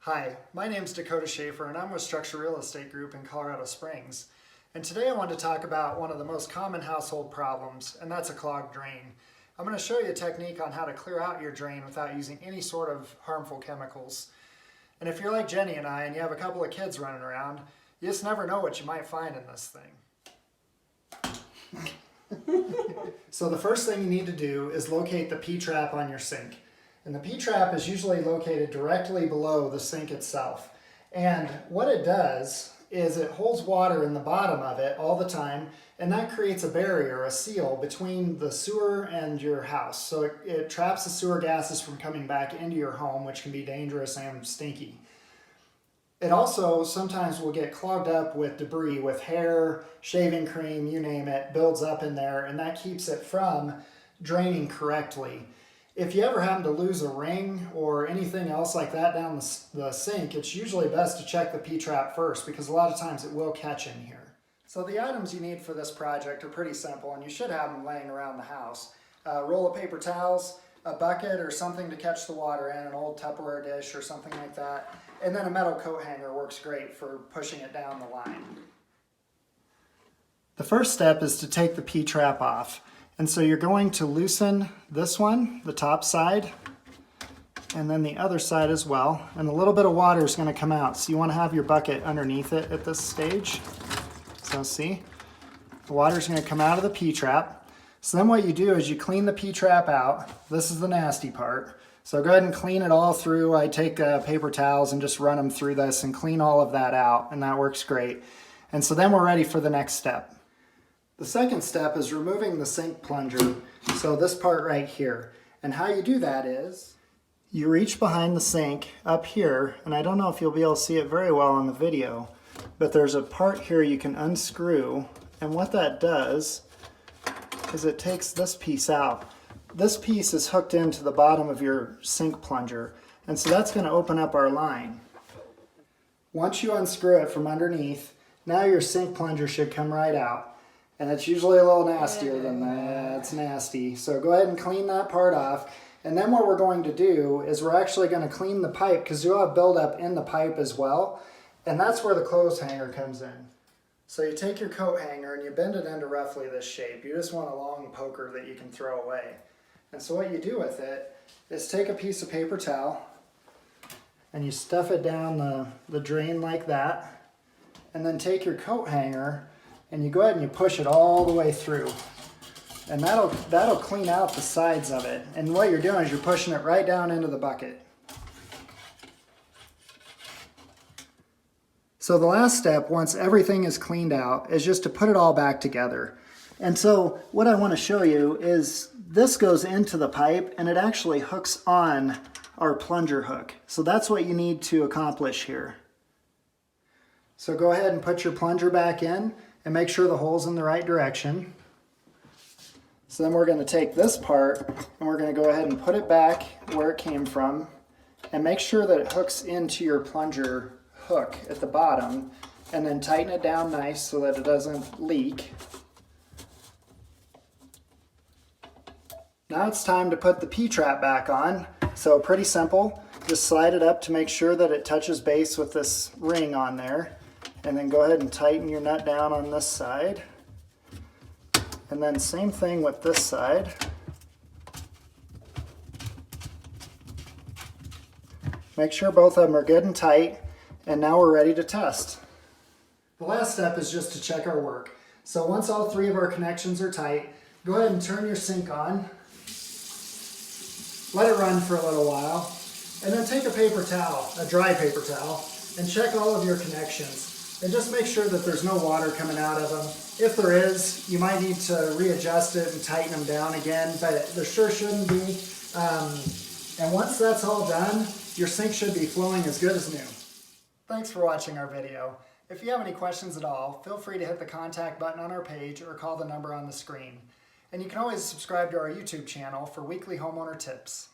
Hi, my name is Dakota Shafer and I'm with Structure Real Estate Group in Colorado Springs. And today I want to talk about one of the most common household problems, and that's a clogged drain. I'm going to show you a technique on how to clear out your drain without using any sort of harmful chemicals. And if you're like Jenny and I and you have a couple of kids running around, you just never know what you might find in this thing. So the first thing you need to do is locate the Ptrap on your sink. And the Ptrap is usually located directly below the sink itself. And what it does is it holds water in the bottom of it all the time, and that creates a barrier, a seal, between the sewer and your house. So it traps the sewer gases from coming back into your home, which can be dangerous and stinky. It also sometimes will get clogged up with debris, with hair, shaving cream, you name it, builds up in there, and that keeps it from draining correctly. If you ever happen to lose a ring or anything else like that down the sink, it's usually best to check the Ptrap first because a lot of times it will catch in here. So the items you need for this project are pretty simple, and you should have them laying around the house. A roll of paper towels, a bucket or something to catch the water in, an old Tupperware dish or something like that, and then a metal coat hanger works great for pushing it down the line. The first step is to take the Ptrap off. And so you're going to loosen this one, the top side, and then the other side as well. And a little bit of water is going to come out. So you want to have your bucket underneath it at this stage. So see, the water is going to come out of the Ptrap. So then what you do is you clean the Ptrap out. This is the nasty part. So go ahead and clean it all through. I take paper towels and just run them through this and clean all of that out, and that works great. And so then we're ready for the next step. The second step is removing the sink plunger, so this part right here. And how you do that is you reach behind the sink up here, and I don't know if you'll be able to see it very well on the video, but there's a part here you can unscrew, and what that does is it takes this piece out. This piece is hooked into the bottom of your sink plunger, and so that's going to open up our line. Once you unscrew it from underneath, now your sink plunger should come right out. And it's usually a little nastier than that. It's nasty. So go ahead and clean that part off. And then what we're going to do is we're actually going to clean the pipe because you'll have buildup in the pipe as well. And that's where the clothes hanger comes in. So you take your coat hanger and you bend it into roughly this shape. You just want a long poker that you can throw away. And so what you do with it is take a piece of paper towel and you stuff it down the drain like that. And then take your coat hanger and you go ahead and you push it all the way through. And that'll clean out the sides of it. And what you're doing is you're pushing it right down into the bucket. So the last step, once everything is cleaned out, is just to put it all back together. And so what I want to show you is this goes into the pipe and it actually hooks on our plunger hook. So that's what you need to accomplish here. So go ahead and put your plunger back in and make sure the hole's in the right direction. So then we're going to take this part and we're going to go ahead and put it back where it came from and make sure that it hooks into your plunger hook at the bottom, and then tighten it down nice so that it doesn't leak. Now it's time to put the Ptrap back on. So pretty simple. Just slide it up to make sure that it touches base with this ring on there. And then go ahead and tighten your nut down on this side. And then same thing with this side. Make sure both of them are good and tight. And now we're ready to test. The last step is just to check our work. So once all three of our connections are tight, go ahead and turn your sink on. Let it run for a little while. And then take a paper towel, a dry paper towel, and check all of your connections. And just make sure that there's no water coming out of them. If there is, you might need to readjust it and tighten them down again, but there sure shouldn't be. And once that's all done, your sink should be flowing as good as new. Thanks for watching our video. If you have any questions at all, feel free to hit the contact button on our page or call the number on the screen. And you can always subscribe to our YouTube channel for weekly homeowner tips.